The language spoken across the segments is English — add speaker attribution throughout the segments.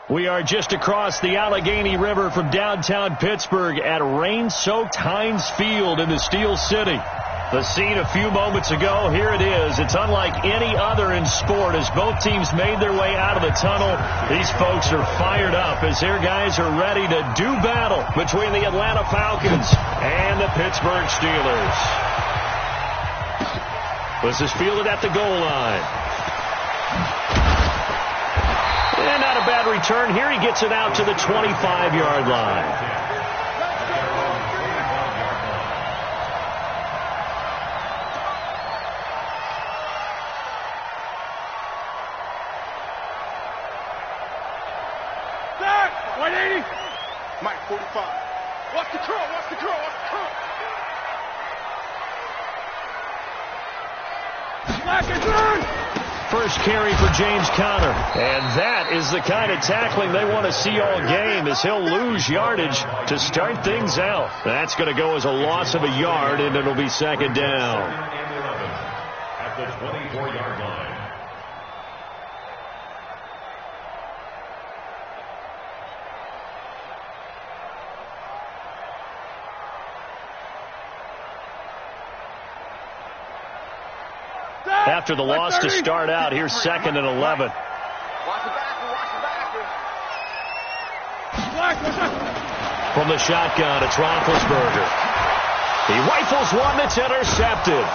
Speaker 1: We are just across the Allegheny River from downtown Pittsburgh at rain-soaked Heinz Field in the Steel City. The scene a few moments ago, here it is. It's unlike any other in sport as both teams made their way out of the tunnel. These folks are fired up as their guys are ready to do battle between the Atlanta Falcons and the Pittsburgh Steelers. This is fielded at the goal line. And not a bad return. Here he gets it out to the 25-yard line.
Speaker 2: Mike, 45. Watch the curl, watch the curl, watch the curl. Slack and turn.
Speaker 1: First carry for James Conner. And that is the kind of tackling they want to see all game as he'll lose yardage to start things out. That's going to go as a loss of a yard, and it'll be second down.
Speaker 3: At the 24-yard line.
Speaker 1: After the loss to start out, here's second and 11.
Speaker 2: Watch the backer, watch the backer.
Speaker 1: From the shotgun, it's Roethlisberger. He rifles one that's intercepted.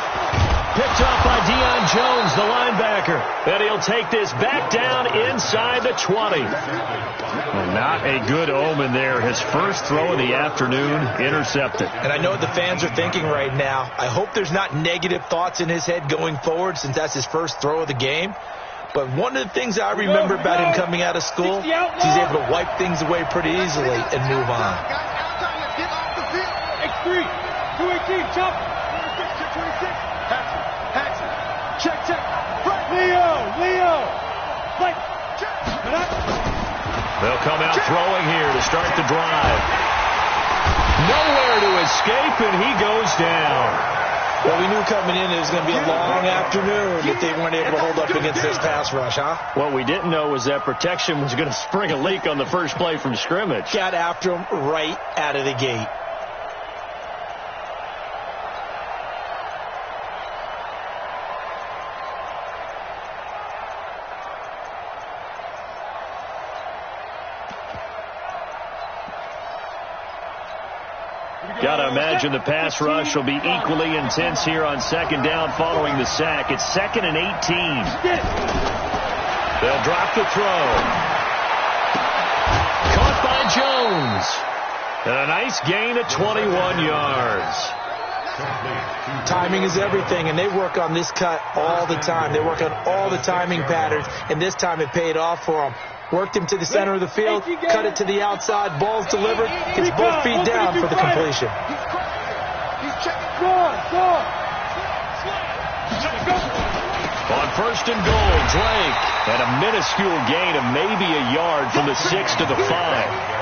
Speaker 1: Picked up by Deion Jones, the linebacker. And he'll take this back down inside the 20. Not a good omen there. His first throw of the afternoon intercepted.
Speaker 4: And I know what the fans are thinking right now. I hope there's not negative thoughts in his head going forward since that's his first throw of the game. But one of the things I remember about him coming out of school is he's able to wipe things away pretty easily and move on.
Speaker 2: X3, 218, chop. 26, Paxton, check. Leo, fight.
Speaker 1: They'll come out throwing here to start the drive. Nowhere to escape, and he goes down.
Speaker 4: Well, we knew coming in it was going to be a long afternoon if they weren't able to hold up against this pass rush, huh?
Speaker 1: What we didn't know was that protection was going to spring a leak on the first play from scrimmage.
Speaker 4: Got after him right out of the gate.
Speaker 1: Got to imagine the pass rush will be equally intense here on second down following the sack. It's second and 18. They'll drop the throw. Caught by Jones. And a nice gain of 21 yards.
Speaker 4: Timing is everything, and they work on this cut all the time. They work on all the timing patterns, and this time it paid off for them. Worked him to the center of the field, cut it to the outside, ball's delivered, gets both feet down for the completion.
Speaker 1: On first and goal, Drake had a minuscule gain of maybe a yard from the 6 to the 5.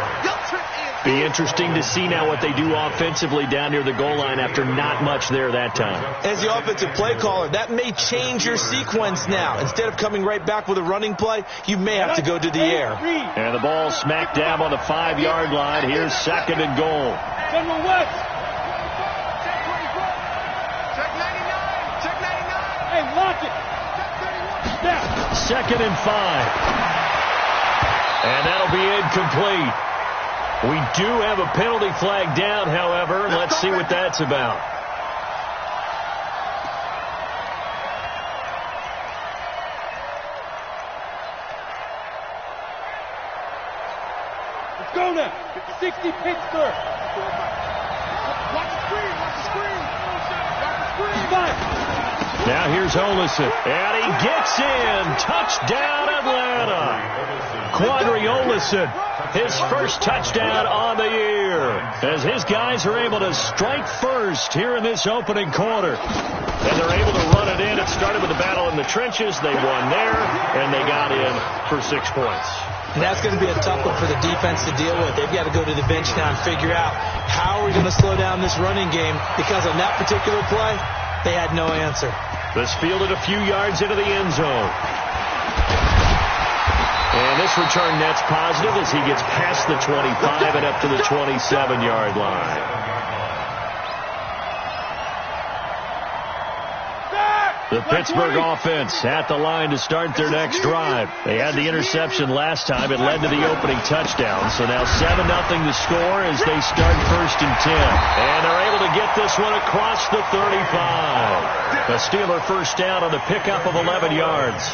Speaker 1: Be interesting to see now what they do offensively down near the goal line after not much there that time.
Speaker 4: As the offensive play caller, that may change your sequence now. Instead of coming right back with a running play, you may have to go to the air.
Speaker 1: And the ball smack dab on the 5-yard line. Here's second and goal.
Speaker 2: General West. Check 99. Hey, lock it.
Speaker 1: Second and 5. And that'll be incomplete. We do have a penalty flag down, however. Let's see what that's about.
Speaker 2: Let's go now. 60 Pittsburgh. Watch the screen.
Speaker 1: Now here's Olesen. And he gets in. Touchdown, Atlanta. Quadri Olesen, his first touchdown on the year, as his guys are able to strike first here in this opening quarter. And they're able to run it in. It started with a battle in the trenches. They won there, and they got in for 6 points.
Speaker 4: And that's going to be a tough one for the defense to deal with. They've got to go to the bench now and figure out how are we going to slow down this running game, because on that particular play, they had no answer.
Speaker 1: This fielded a few yards into the end zone. And this return net's positive as he gets past the 25 and up to the 27-yard line. The Pittsburgh offense at the line to start their next drive. They had the interception last time. It led to the opening touchdown. So now 7-0 the score as they start 1st and 10. And they're able to get this one across the 35. A Steeler first down on the pickup of 11 yards.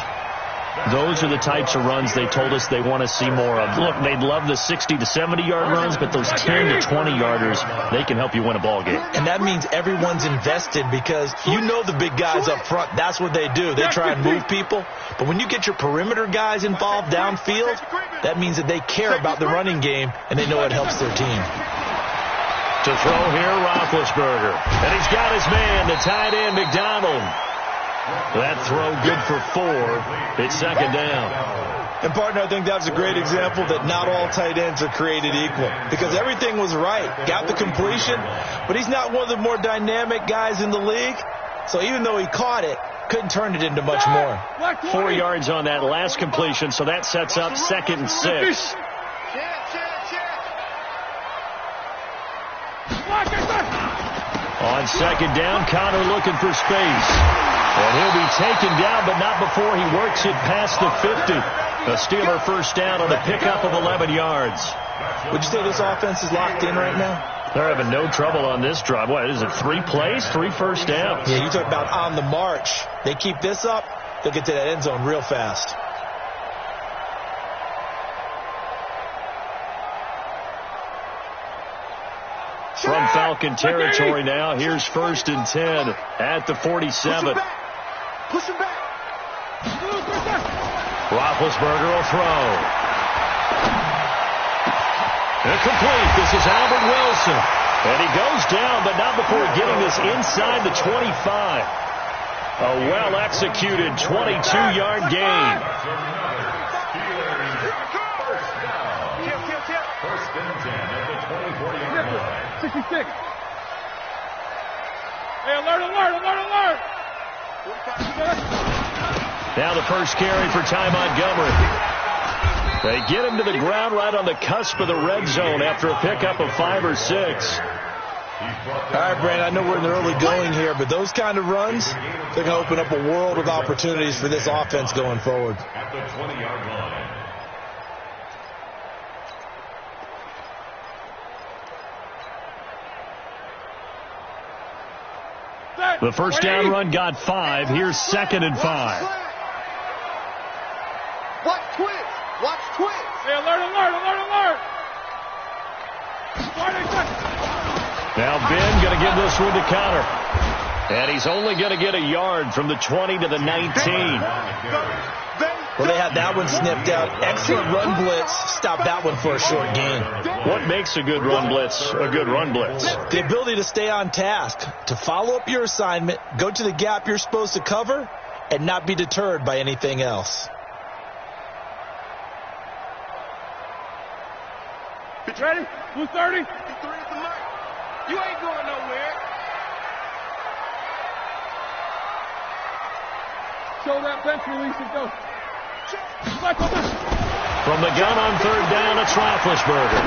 Speaker 1: Those are the types of runs they told us they want to see more of. Look, they'd love the 60 to 70-yard runs, but those 10 to 20-yarders, they can help you win a ball game.
Speaker 4: And that means everyone's invested because you know the big guys up front. That's what they do. They try and move people. But when you get your perimeter guys involved downfield, that means that they care about the running game, and they know it helps their team.
Speaker 1: To throw here, Roethlisberger. And he's got his man, the tight end, McDonald. That throw good for 4. It's 2nd down.
Speaker 4: And, partner, I think that's a great example that not all tight ends are created equal because everything was right. Got the completion, but he's not one of the more dynamic guys in the league. So even though he caught it, couldn't turn it into much more.
Speaker 1: 4 yards on that last completion, so that sets up 2nd and 6. On 2nd down, Connor looking for space. And he'll be taken down, but not before he works it past the 50. A Steeler first down on a pickup of 11 yards.
Speaker 4: Would you say this offense is locked in right now?
Speaker 1: They're having no trouble on this drive. What is it, 3 plays, 3 first downs?
Speaker 4: Yeah, you talk about on the march. They keep this up, they'll get to that end zone real fast.
Speaker 1: From Falcon territory now, here's 1st and 10 at the 47.
Speaker 2: Push him back.
Speaker 1: Roethlisberger will throw. Incomplete. This is Albert Wilson. And he goes down, but not before getting this inside the 25. A well-executed 22-yard gain.
Speaker 3: 1st and 10 at the 24-yard line.
Speaker 2: 66. Hey, alert.
Speaker 1: Now the first carry for Ty Montgomery. They get him to the ground right on the cusp of the red zone after a pickup of 5 or 6.
Speaker 4: All right, Brandon, I know we're in the early going here, but those kind of runs, they're going to open up a world of opportunities for this offense going forward.
Speaker 3: At the 20-yard line.
Speaker 1: The first down run got 5. Here's 2nd and 5.
Speaker 2: Watch twitch. Hey, alert.
Speaker 1: Now Ben going to give this one to Connor. And he's only going to get a yard from the 20 to the 19.
Speaker 4: Well, they had that one snipped out. Excellent run blitz. Stop that one for a short gain.
Speaker 1: What makes a good run blitz a good run blitz?
Speaker 4: The ability to stay on task, to follow up your assignment, go to the gap you're supposed to cover, and not be deterred by anything else.
Speaker 2: Ready? 230.
Speaker 5: You ain't going nowhere.
Speaker 2: Show that bench release and go.
Speaker 1: From the gun on 3rd down, it's Roethlisberger.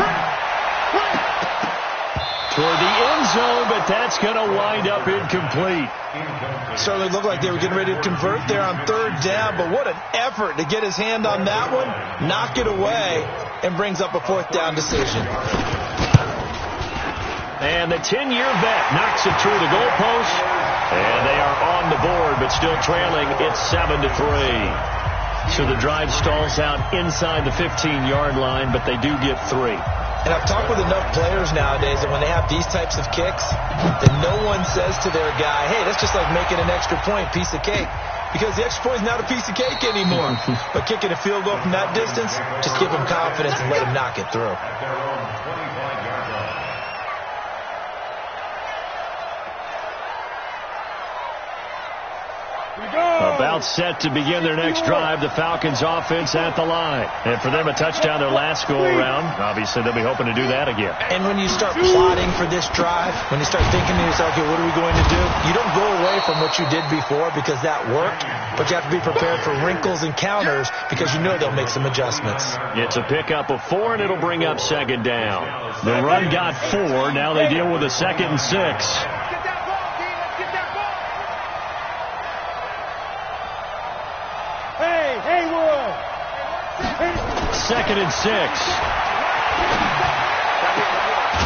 Speaker 1: Toward the end zone, but that's going to wind up incomplete.
Speaker 4: Certainly looked like they were getting ready to convert there on 3rd down, but what an effort to get his hand on that one, knock it away, and brings up a 4th down decision.
Speaker 1: And the 10-year vet knocks it through the goalpost, and they are on the board, but still trailing. It's 7-3. So the drive stalls out inside the 15-yard line, but they do get 3.
Speaker 4: And I've talked with enough players nowadays that when they have these types of kicks, that no one says to their guy, hey, that's just like making an extra point, piece of cake. Because the extra point is not a piece of cake anymore. But kicking a field goal from that distance, just give him confidence and let him knock it through.
Speaker 3: At their own 25-yard line.
Speaker 1: About set to begin their next drive, the Falcons offense at the line. And for them, a touchdown their last go-around. Obviously, they'll be hoping to do that again.
Speaker 4: And when you start plotting for this drive, when you start thinking to yourself, okay, what are we going to do? You don't go away from what you did before because that worked, but you have to be prepared for wrinkles and counters because you know they'll make some adjustments.
Speaker 1: It's a pickup of 4, and it'll bring up second down. The run got 4. Now they deal with a 2nd and 6. Second and 6.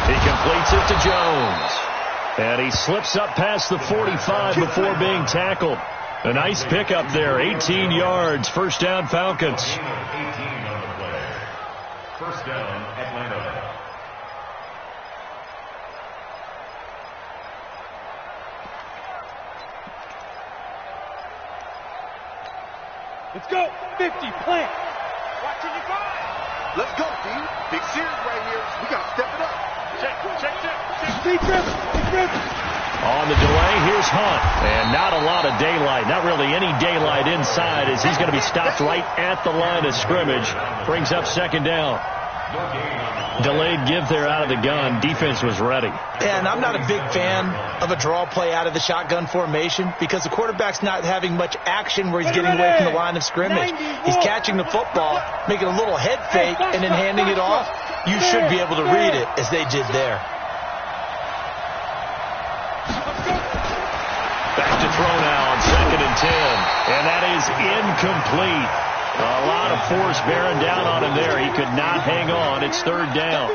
Speaker 1: He completes it to Jones. And he slips up past the 45 before being tackled. A nice pickup there. 18 yards. First down, Falcons.
Speaker 3: 18 on the play. First down, Atlanta.
Speaker 2: Let's go. 50, plant.
Speaker 5: Watching your five. Let's go, D. Big series right here. We got to step it up. Check.
Speaker 1: On the delay, here's Hunt. And not a lot of daylight. Not really any daylight inside as he's going to be stopped right at the line of scrimmage. Brings up second down. Delayed give there out of the gun. Defense was ready.
Speaker 4: And I'm not a big fan of a draw play out of the shotgun formation because the quarterback's not having much action where he's getting away from the line of scrimmage. He's catching the football, making a little head fake, and then handing it off. You should be able to read it as they did there.
Speaker 1: Back to throw now on 2nd and 10. And that is incomplete. A lot of force bearing down on him there. He could not hang on. It's 3rd down.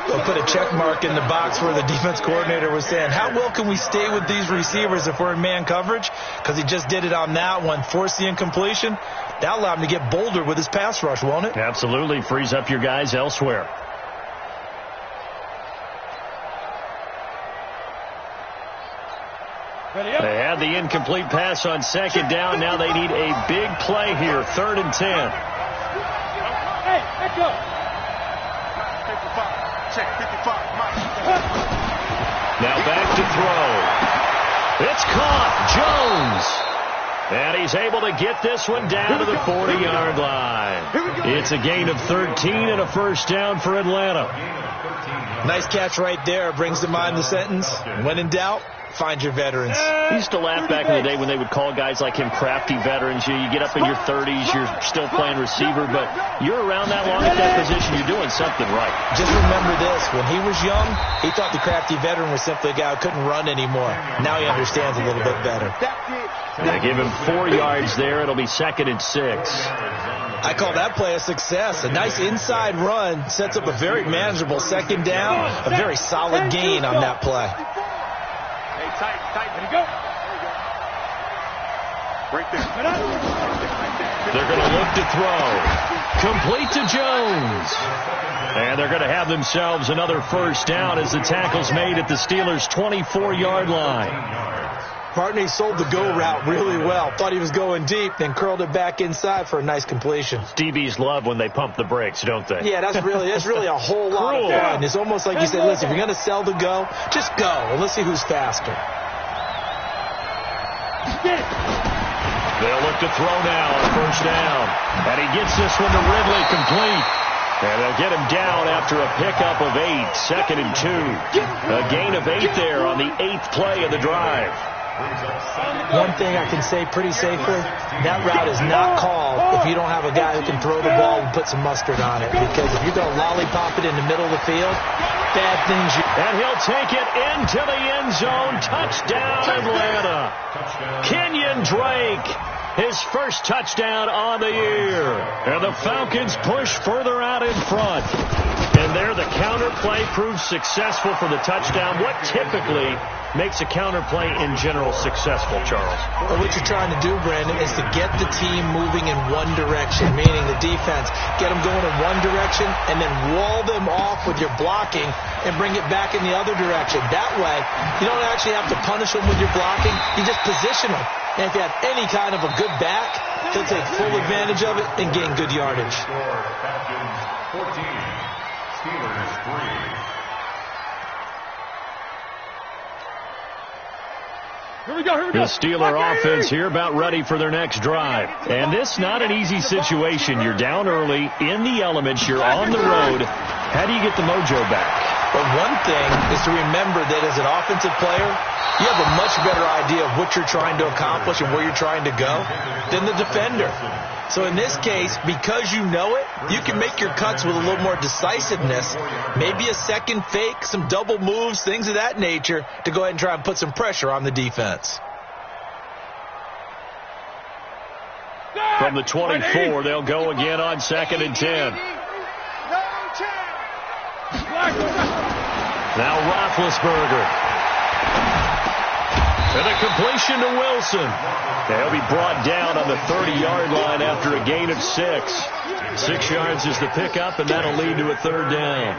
Speaker 4: They'll put a check mark in the box where the defense coordinator was saying, how well can we stay with these receivers if we're in man coverage? Because he just did it on that one. Forced the incompletion. That allowed him to get bolder with his pass rush, won't it?
Speaker 1: Absolutely. Frees up your guys elsewhere. They had the incomplete pass on 2nd down. Now they need a big play here. 3rd and 10.
Speaker 2: Hey, let's go.
Speaker 5: 55. Check 55. Mike.
Speaker 1: Now back to throw. It's caught. Jones. And he's able to get this one down to the 40-yard line. It's a gain of 13 and a first down for Atlanta.
Speaker 4: Nice catch right there. Brings to mind the sentence, when in doubt, find your veterans.
Speaker 1: I used to laugh back in the day when they would call guys like him crafty veterans. You get up in your 30s, you're still playing receiver, but you're around that long at that position, you're doing something right.
Speaker 4: Just remember this. When he was young, he thought the crafty veteran was simply a guy who couldn't run anymore. Now he understands a little bit better.
Speaker 1: They give him 4 yards there. It'll be 2nd and 6.
Speaker 4: I call that play a success. A nice inside run sets up a very manageable 2nd down. A very solid gain on that play.
Speaker 5: Tight. There you go. Right there.
Speaker 1: They're going to look to throw. Complete to Jones. And they're going to have themselves another first down as the tackle's made at the Steelers' 24-yard line.
Speaker 4: Partney sold the go route really well. Thought he was going deep, then curled it back inside for a nice completion.
Speaker 1: DBs love when they pump the brakes, don't they?
Speaker 4: Yeah, that's really a whole lot of fun. It's almost like you say, listen, if you're going to sell the go, just go, and let's see who's faster.
Speaker 1: They'll look to throw now on first down. And he gets this one to Ridley complete. And they'll get him down after a pickup of 8, 2nd and 2. A gain of 8 there on the 8th play of the drive.
Speaker 4: One thing I can say pretty safely, that route is not called if you don't have a guy who can throw the ball and put some mustard on it. Because if you're going to lollipop it in the middle of the field, bad things.
Speaker 1: And he'll take it into the end zone. Touchdown, Atlanta. Kenyon Drake, his first touchdown on the year. And the Falcons push further out in front. And there the counter play proves successful for the touchdown. What typically makes a counter play in general successful, Charles?
Speaker 4: Well, what you're trying to do, Brandon, is to get the team moving in one direction, meaning the defense. Get them going in one direction and then wall them off with your blocking and bring it back in the other direction. That way, you don't actually have to punish them with your blocking. You just position them. And if you have any kind of a good back, he'll take full advantage of it and gain good yardage.
Speaker 3: Falcons 14, Steelers 3.
Speaker 2: Here we go.
Speaker 1: The Steeler offense here about ready for their next drive. And this not an easy situation. You're down early, in the elements, you're on the road. How do you get the mojo back?
Speaker 4: But one thing is to remember that as an offensive player, you have a much better idea of what you're trying to accomplish and where you're trying to go than the defender. So in this case, because you know it, you can make your cuts with a little more decisiveness, maybe a second fake, some double moves, things of that nature, to go ahead and try and put some pressure on the defense.
Speaker 1: From the 24, they'll go again on 2nd and 10. Now Roethlisberger. And a completion to Wilson. He'll be brought down on the 30-yard line after a gain of 6. 6 yards is the pickup, and that'll lead to a 3rd down.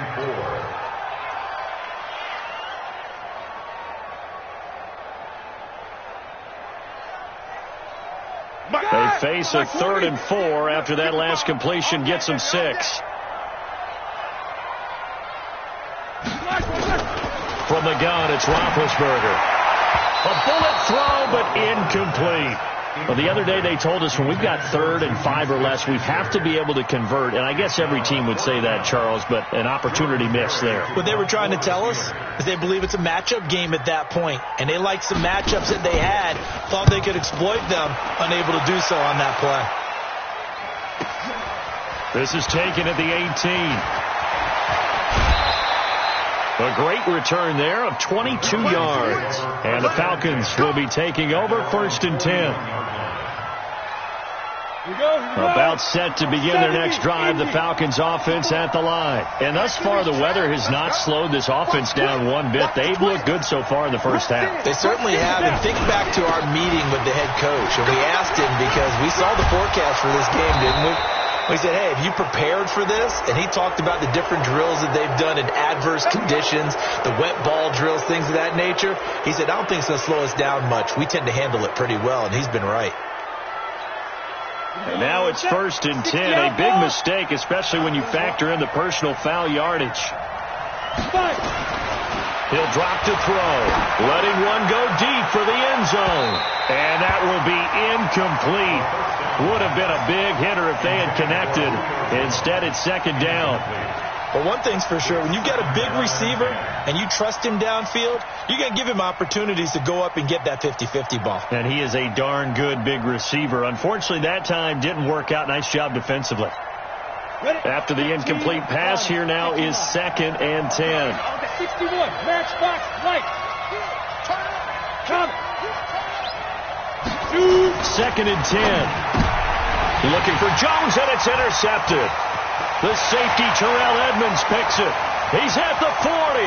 Speaker 1: They face a 3rd and 4 after that last completion gets them 6. From the gun, it's Roethlisberger. A bullet throw, but incomplete. Well, the other day they told us when we've got 3rd and 5 or less, we have to be able to convert. And I guess every team would say that, Charles, but an opportunity missed there.
Speaker 4: What they were trying to tell us is they believe it's a matchup game at that point. And they liked some matchups that they had, thought they could exploit them, unable to do so on that play.
Speaker 1: This is taken at the 18. A great return there of 22 yards. And the Falcons will be taking over 1st and 10. About set to begin their next drive, the Falcons offense at the line. And thus far, the weather has not slowed this offense down one bit. They've looked good so far in the first half.
Speaker 4: They certainly have. And think back to our meeting with the head coach. And we asked him because we saw the forecast for this game, didn't we? We said, hey, have you prepared for this? And he talked about the different drills that they've done in adverse conditions, the wet ball drills, things of that nature. He said, I don't think it's going to slow us down much. We tend to handle it pretty well, and he's been right.
Speaker 1: And now it's 1st and 10. A big mistake, especially when you factor in the personal foul yardage. He'll drop to throw, letting one go deep for the end zone. And that will be incomplete. Would have been a big hitter if they had connected. Instead, it's 2nd down.
Speaker 4: But one thing's for sure, when you've got a big receiver and you trust him downfield, you're going to give him opportunities to go up and get that 50-50 ball.
Speaker 1: And he is a darn good big receiver. Unfortunately, that time didn't work out. Nice job defensively. After the incomplete pass, here now is 2nd and 10.
Speaker 2: 61, matchbox, right. Come.
Speaker 1: 2nd and 10. Looking for Jones, and it's intercepted. The safety, Terrell Edmonds, picks it. He's at the 40,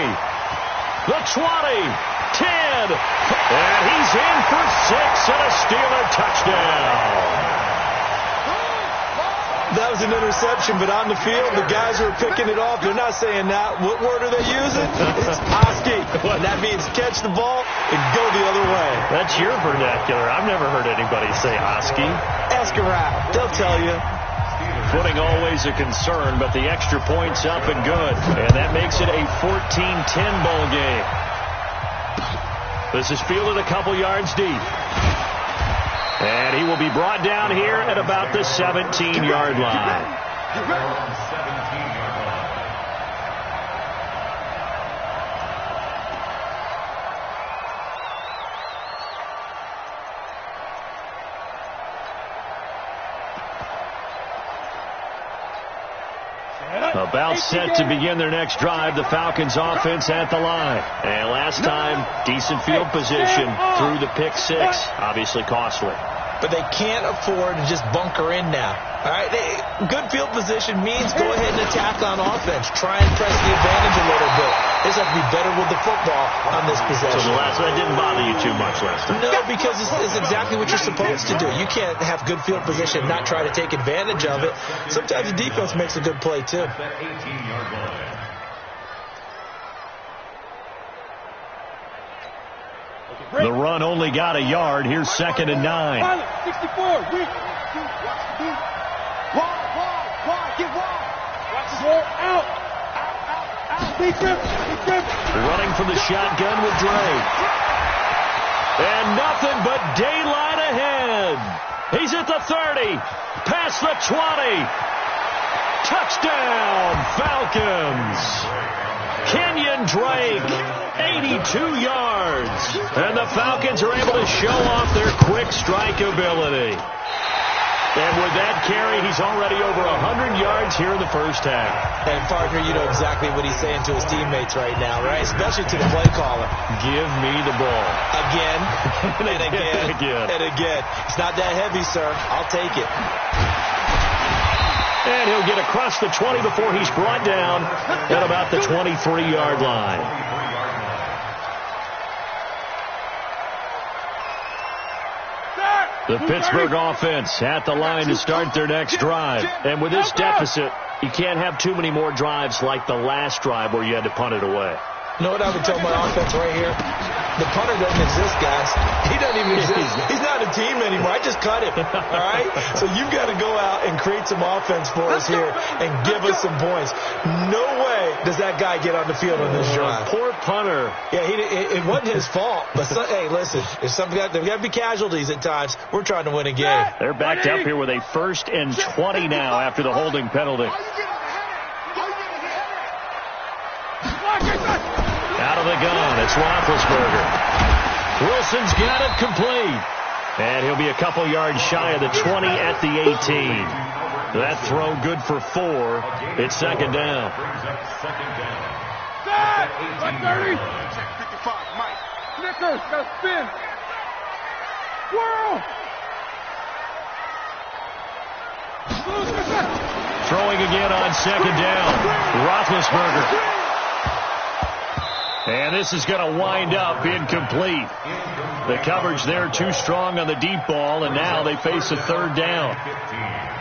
Speaker 1: the 20, 10, and he's in for 6 and a Steeler touchdown.
Speaker 4: That was an interception, but on the field, the guys who are picking it off, they're not saying that. What word are they using? It's Oski. And that means catch the ball and go the other way.
Speaker 1: That's your vernacular. I've never heard anybody say Oski.
Speaker 4: Ask around. They'll tell you.
Speaker 1: Footing always a concern, but the extra point's up and good. And that makes it a 14-10 ball game. This is fielded a couple yards deep. And he will be brought down here at about the 17-yard line. About set to begin their next drive, the Falcons offense at the line. And last time, decent field position through the pick 6. Obviously costly.
Speaker 4: But they can't afford to just bunker in now. All right, good field position means go ahead and attack on offense. Try and press the advantage a little bit. They just have to be better with the football on this possession.
Speaker 1: So that didn't bother you too much last time?
Speaker 4: No, because it's exactly what you're supposed to do. You can't have good field position and not try to take advantage of it. Sometimes the defense makes a good play, too.
Speaker 1: The run only got a yard. Here's 2nd and 9.
Speaker 2: 64, weak.
Speaker 5: Get wide.
Speaker 2: Out. Big grip.
Speaker 1: Running from the shotgun with Dre. And nothing but daylight ahead. He's at the 30, past the 20. Touchdown, Falcons. Kenyon Drake, 82 yards. And the Falcons are able to show off their quick strike ability. And with that carry, he's already over 100 yards here in the first half.
Speaker 4: And, partner, you know exactly what he's saying to his teammates right now, right? Especially to the play caller.
Speaker 1: Give me the ball.
Speaker 4: Again, and again, and again. It's not that heavy, sir. I'll take it.
Speaker 1: And he'll get across the 20 before he's brought down at about the 23-yard line. The Pittsburgh offense at the line to start their next drive. And with this deficit, you can't have too many more drives like the last drive where you had to punt it away.
Speaker 4: You know what I would tell my offense right here? The punter doesn't exist, guys. He doesn't even exist. He's not a team anymore. I just cut him, all right? So you've got to go out and create some offense for us here and give us some points. No way does that guy get on the field on this drive.
Speaker 1: Poor punter.
Speaker 4: Yeah, it wasn't his fault. But, hey, listen, there's got to be casualties at times. We're trying to win a game.
Speaker 1: They're backed up here with a 1st and 20 now after the holding penalty. Out of the gun, it's Roethlisberger. Wilson's got it complete. And he'll be a couple yards shy of the 20 at the 18. That throw good for 4. It's second down.
Speaker 2: Set! 30! Snickers, got to spin. Whirl!
Speaker 1: Throwing again on second down. Roethlisberger. And this is going to wind up incomplete. The coverage there too strong on the deep ball, and now they face a 3rd down.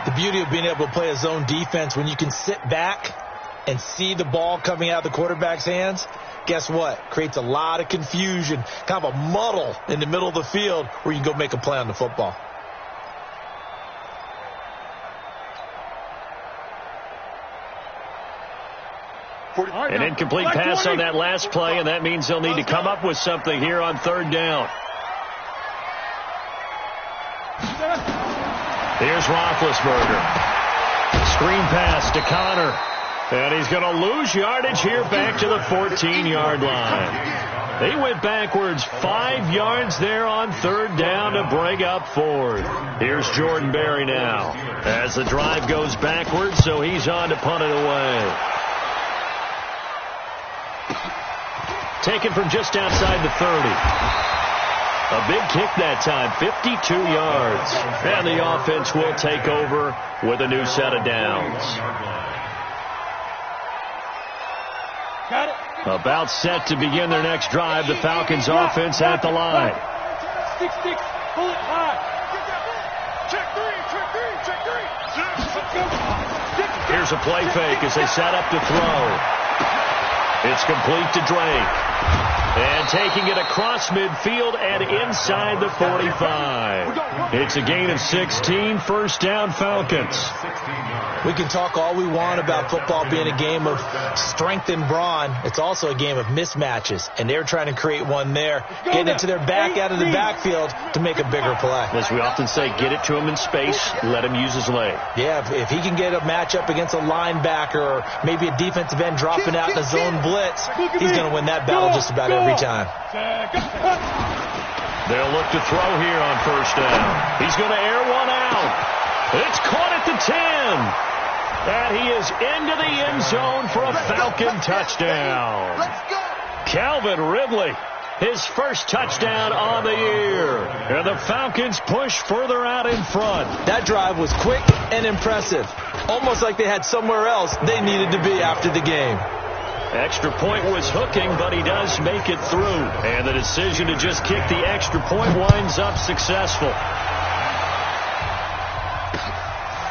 Speaker 4: The beauty of being able to play a zone defense when you can sit back and see the ball coming out of the quarterback's hands, guess what? Creates a lot of confusion, kind of a muddle in the middle of the field where you can go make a play on the football.
Speaker 1: An incomplete pass on that last play, and that means they'll need to come up with something here on 3rd down. Here's Roethlisberger. Screen pass to Connor. And he's going to lose yardage here back to the 14-yard line. He went backwards 5 yards there on 3rd down to bring up 4th. Here's Jordan Berry now as the drive goes backwards, so he's on to punt it away. Taken from just outside the 30. A big kick that time, 52 yards. And the offense will take over with a new set of downs.
Speaker 2: Got it.
Speaker 1: About set to begin their next drive. The Falcons offense at the line.
Speaker 2: 6, pull it high.
Speaker 5: Check three.
Speaker 1: Here's a play fake as they set up to throw. It's complete to Drake. And taking it across midfield and inside the 45. It's a gain of 16, 1st down Falcons.
Speaker 4: We can talk all we want about football being a game of strength and brawn. It's also a game of mismatches, and they're trying to create one there, getting it to their back out of the backfield to make a bigger play.
Speaker 1: As we often say, get it to him in space, let him use his leg.
Speaker 4: Yeah, if he can get a matchup against a linebacker or maybe a defensive end dropping out in a zone blitz, he's going to win that battle just about every time.
Speaker 1: They'll look to throw here on 1st down. He's going to air one out. It's caught at the 10. And he is into the end zone for a Falcon touchdown. Calvin Ridley, his first touchdown on the year. And the Falcons push further out in front.
Speaker 4: That drive was quick and impressive. Almost like they had somewhere else they needed to be after the game.
Speaker 1: Extra point was hooking, but he does make it through. And the decision to just kick the extra point winds up successful.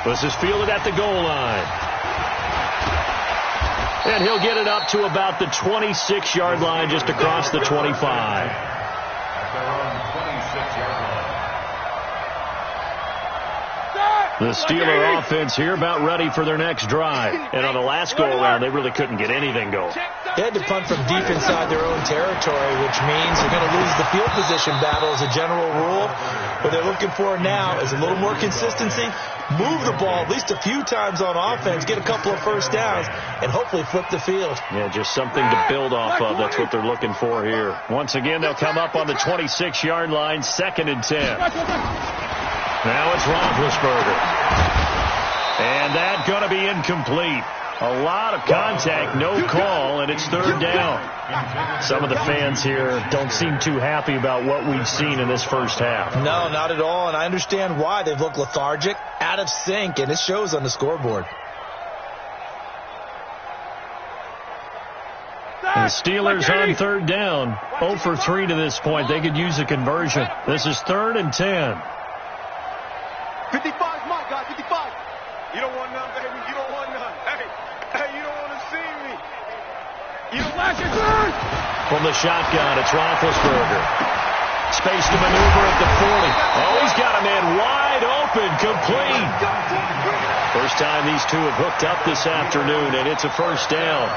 Speaker 1: This is fielded at the goal line. And he'll get it up to about the 26-yard line, just across the 25. The Steeler offense here about ready for their next drive. And on the last go-around, they really couldn't get anything going.
Speaker 4: They had to punt from deep inside their own territory, which means they're going to lose the field position battle as a general rule. What they're looking for now is a little more consistency, move the ball at least a few times on offense, get a couple of first downs, and hopefully flip the field.
Speaker 1: Yeah, just something to build off of. That's what they're looking for here. Once again, they'll come up on the 26-yard line, 2nd and 10. Now it's Roethlisberger. And that's going to be incomplete. A lot of contact, no call, and it's 3rd down. Some of the fans here don't seem too happy about what we've seen in this first half.
Speaker 4: No, not at all, and I understand why. They've looked lethargic, out of sync, and it shows on the scoreboard.
Speaker 1: The Steelers on 3rd down, 0 for 3 to this point. They could use a conversion. This is 3rd and 10.
Speaker 5: 55 my guy, 55. You don't want none, baby. You don't want none. Hey, you don't want to see me. You don't want your turn.
Speaker 1: From the shotgun, it's Roethlisberger. Space to maneuver at the 40. Oh, he's got a man wide open, complete. First time these two have hooked up this afternoon, and it's a first down.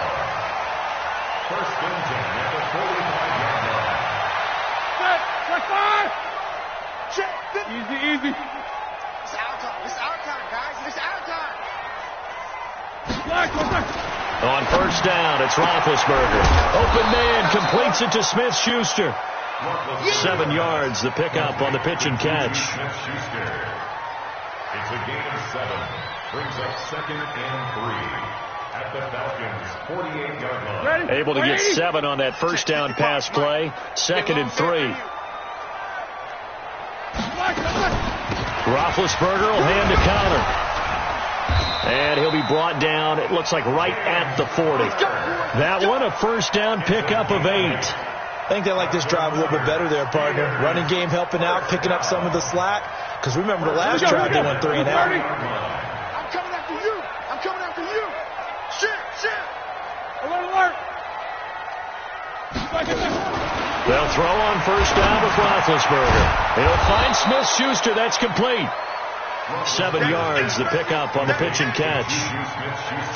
Speaker 3: First and 10 at the 45-yard line.
Speaker 5: Check.
Speaker 2: Easy.
Speaker 5: It's our time, guys. It's our time.
Speaker 1: On first down, it's Roethlisberger. Open man, completes it to Smith-Schuster. 7 yards, the pickup on the pitch and catch.
Speaker 3: Smith-Schuster. It's a gain of 7. Brings up 2nd and 3 at the Falcons' 48-yard line.
Speaker 1: Able to get 7 on that first down pass play. 2nd and 3. Roethlisberger will hand a counter. And he'll be brought down, it looks like right at the 40. That one, a first down pickup of 8.
Speaker 4: I think they like this drive a little bit better there, partner. Running game helping out, picking up some of the slack. Because remember the last drive, they went 3 and out.
Speaker 5: I'm coming after you. I'm coming after you. Shit.
Speaker 2: Alert.
Speaker 1: They'll throw on first down with Roethlisberger. He'll find Smith-Schuster. That's complete. 7 yards, the pickup on the pitch and catch.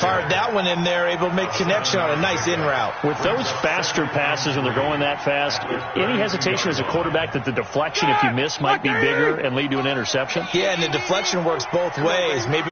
Speaker 4: Fired that one in there, able to make connection on a nice in route.
Speaker 1: With those faster passes and they're going that fast, any hesitation as a quarterback that the deflection, if you miss, might be bigger and lead to an interception?
Speaker 4: Yeah, and the deflection works both ways. Maybe